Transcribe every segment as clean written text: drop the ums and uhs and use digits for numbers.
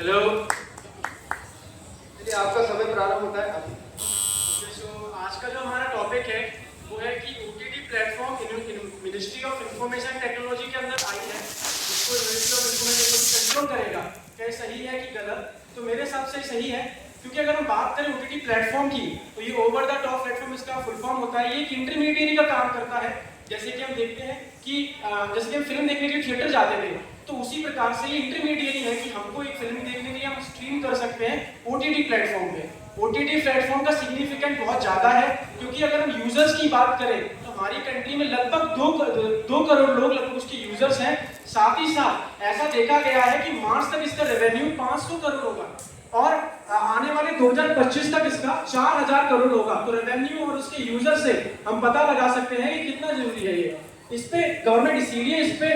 Hello. चलिए आपका समय प्रारंभ होता है अभी। आज का जो हमारा टॉपिक है वो है कि OTT platform ministry of information technology के अंदर आई है, जिसको ministry of information technology control करेगा। क्या ये सही है कि गलत? तो मेरे हिसाब से सही है, क्योंकि अगर हम बात करें ओटीटी प्लेटफॉर्म की तो ये ओवर द टॉप प्लेटफॉर्म, इसका फुल फॉर्म होता है, ये एक इंटरमीडिएरी का काम करता है। जैसे कि हम देखते हैं कि जैसे कि हम फिल्म देखने के लिए थिएटर जाते थे, तो उसी प्रकार से ये इंटरमीडिएरी है कि हमको एक फिल्म देखने के लिए हम स्ट्रीम कर सकते हैं ओटीटी प्लेटफॉर्म पे। ओटीटी प्लेटफॉर्म का सिग्निफिकेंट बहुत ज़्यादा है, क्योंकि अगर हम यूजर्स की बात करें तो हमारी कंट्री में लगभग 2 करोड़ लोग लगभग उसके यूजर्स हैं। साथ ही साथ ऐसा देखा गया है कि मार्च तक इसका रेवेन्यू 500 करोड़ होगा और आने वाले 2025 तक इसका 4000 करोड़ होगा। तो रेवेन्यू और उसके यूजर से हम पता लगा सकते हैं कि कितना जरूरी है ये। इस पे गवर्नमेंट इसीलिए इस पे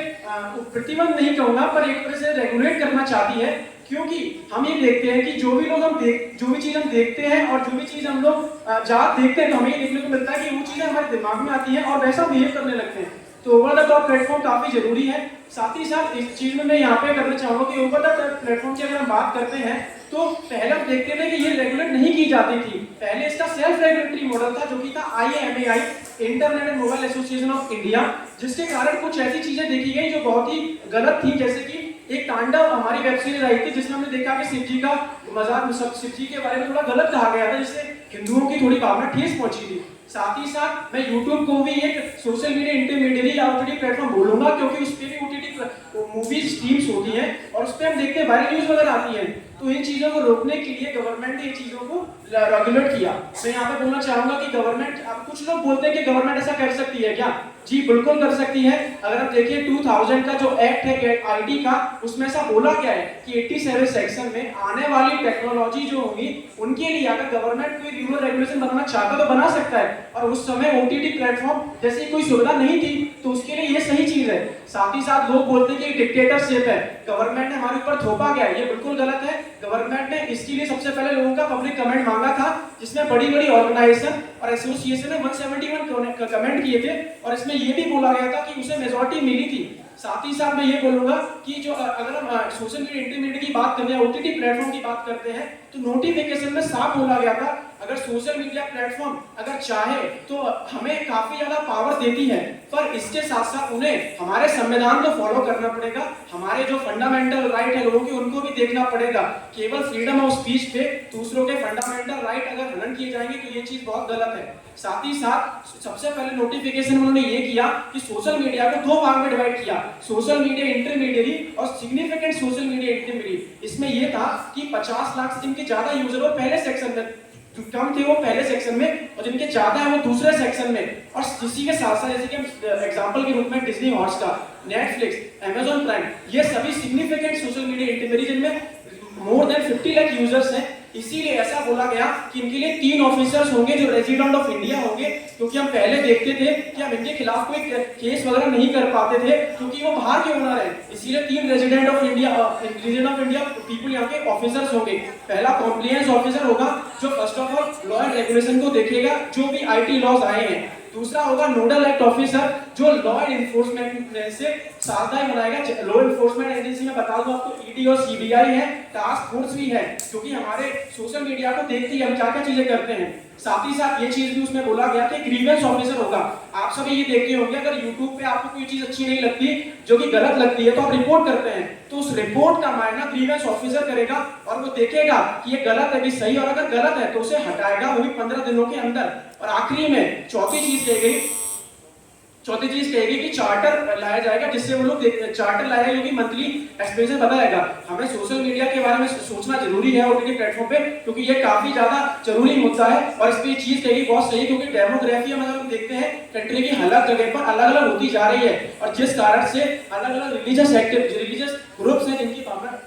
प्रतिबंध नहीं कहूंगा, पर एक तरह से रेगुलेट करना चाहती है, क्योंकि हम ये देखते हैं कि जो भी चीज हम देखते हैं और जो भी चीज हम लोग जहाँ देखते हैं तो हमें देखने को मिलता है कि वो चीजें हमारे दिमाग में आती हैं और वैसा बिहेव करने लगते हैं। तो ओवर द टॉप प्लेटफॉर्म काफी जरूरी है। साथ ही साथ इस चीज में मैं यहाँ पे करना चाहूंगा कि ओवर द टॉप प्लेटफॉर्म की अगर हम बात करते हैं तो पहले हम देखते थे कि ये रेगुलेट नहीं की जाती थी। पहले इसका सेल्फ रेगुलेटरी मॉडल था, जो कि था IAMAI, internet and mobile association of India, जिसके कारण कुछ ऐसी चीजें देखी गई जो बहुत ही गलत थी। जैसे कि एक तांडव हमारी वेब सीरीज आई थी जिसमें हमने देखा कि शिव जी का मजाक, शिव जी के बारे में थोड़ा गलत कहा गया था, जिससे हिंदुओं की थोड़ी भावना ठेस पहुंची थी। साथ ही साथ मैं YouTube को भी एक सोशल मीडिया इंटरमीडिएरी या ओटीटी प्लेटफॉर्म बोलूंगा, क्योंकि उस पे भी ओटीटी मूवीज स्ट्रीम्स होती हैं और उस पे हम देखते हैं वायरल न्यूज वगैरह आती है। तो इन चीजों को रोकने के लिए गवर्नमेंट ने इन चीजों को रेगुलेट किया। मैं यहाँ पे बोलना चाहूंगा कि गवर्नमेंट, अब कुछ लोग बोलते हैं कि गवर्नमेंट ऐसा कर सकती है क्या? जी बिल्कुल कर सकती है। अगर आप देखिए 2000 का जो एक्ट है आईटी का, उसमें ऐसा बोला गया है कि 87 सेक्शन में आने वाली टेक्नोलॉजी जो होगी उनके लिए अगर गवर्नमेंट कोई रूल रेगुलेशन बनाना चाहता तो बना सकता है। और उस समय ओटीटी प्लेटफॉर्म जैसी कोई सुविधा नहीं थी, तो उसके लिए ये सही चीज है। साथ ही साथ लोग बोलते हैं कि डिक्टेटरशिप है, गवर्नमेंट ने हमारे ऊपर थोपा गया, ये बिल्कुल गलत है। गवर्नमेंट ने इसके लिए सबसे पहले लोगों का पब्लिक कमेंट मांगा था, जिसमें बड़ी बड़ी ऑर्गेनाइजेशन और एसोसिएशन ने 171 कमेंट किए थे और इसमें ये भी बोला गया था कि उसे मेजॉरिटी मिली थी। साथ ही साथ मैं ये बोलूंगा कि जो अगर हम सोशल मीडिया इंटरमीडिएट की बात करते हैं, ओटीटी प्लेटफॉर्म की बात करते हैं, तो नोटिफिकेशन में साफ बोला गया था अगर सोशल मीडिया प्लेटफॉर्म अगर चाहे तो हमें काफी ज्यादा पावर देती है, पर इसके साथ साथ उन्हें हमारे संविधान को फॉलो करना पड़ेगा। हमारे जो फंडामेंटल राइट है लोगों के, उनको भी देखना पड़ेगा। केवल फ्रीडम ऑफ स्पीच पे दूसरों के फंडामेंटल राइट अगर हनन किए जाएंगे तो ये चीज बहुत गलत है। साथ ही साथ सबसे पहले नोटिफिकेशन उन्होंने ये किया कि सोशल मीडिया को 2 भाग में डिवाइड किया, सोशल मीडिया इंटरमीडिएरी और सिग्निफिकेंट सोशल मीडिया इंटरमीडिएट। इसमें यह था कि 50 लाख से जिनके ज्यादा यूजर हो पहले सेक्शन में, जो कम थे वो पहले सेक्शन में, और जिनके ज्यादा है वो दूसरे सेक्शन में। और इसी के साथ साथ जैसे कि हम एग्जांपल के रूप में Disney Hotstar, Netflix, Amazon prime, ये सभी सिग्निफिकेंट सोशल मीडिया इंटरमीडिएट जिनमें मोर देन 50 लाख यूजर्स हैं। इसीलिए ऐसा बोला गया कि इनके लिए 3 ऑफिसर्स होंगे जो रेजिडेंट ऑफ इंडिया होंगे, क्योंकि हम पहले देखते थे कि हम इनके खिलाफ कोई केस वगैरह नहीं कर पाते थे क्योंकि वो बाहर के ओनर है। इसीलिए 3 रेजिडेंट ऑफ इंडिया पीपल यहाँ के ऑफिसर्स होंगे। पहला कॉम्प्लायंस ऑफिसर होगा जो first of all law and regulation को देखेगा, जो भी आईटी लॉज आए हैं। दूसरा होगा नोडल एक्ट ऑफिसर, जो लॉ एंड एनफोर्समेंट से सावधानी बनाएगा। लॉ एनफोर्समेंट एजेंसी में बता दूं आपको ईडी और सीबीआई है, टास्क फोर्स भी है, क्योंकि हमारे सोशल मीडिया को देखते ही हम क्या क्या चीजें करते हैं। साथ ही साथ ये चीज भी उसमें बोला गया कि ग्रीवेंस ऑफिसर होगा। आप सभी ये देखते होंगे अगर YouTube पे आपको कोई चीज अच्छी नहीं लगती, जो कि गलत लगती है, तो आप रिपोर्ट करते हैं, तो उस रिपोर्ट का मायना ग्रीवेंस ऑफिसर करेगा और वो देखेगा कि ये गलत है कि सही, और अगर गलत है तो उसे हटाएगा, वो भी 15 दिनों के अंदर। और आखिरी में चौथी चीज कहेगी कि चार्टर लाया जाएगा, जिससे वो लोग चार्टर लाएगा जो कि मंथली एक्सपेंसेस बताएगा। हमें सोशल मीडिया के बारे में सोचना जरूरी है ओटीटी प्लेटफॉर्म पे, क्योंकि ये काफी ज्यादा जरूरी मुद्दा है। और इस पे ये चीज कहेगी बहुत सही, क्योंकि डेमोग्राफी हम अगर देखते हैं कंट्री की अलग जगह पर अलग अलग होती जा रही है, और जिस कारण से अलग अलग रिलीजियस ग्रुप्स हैं जिनकी भावना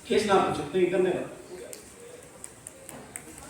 ठेस ना पहुंचे। धन्यवाद।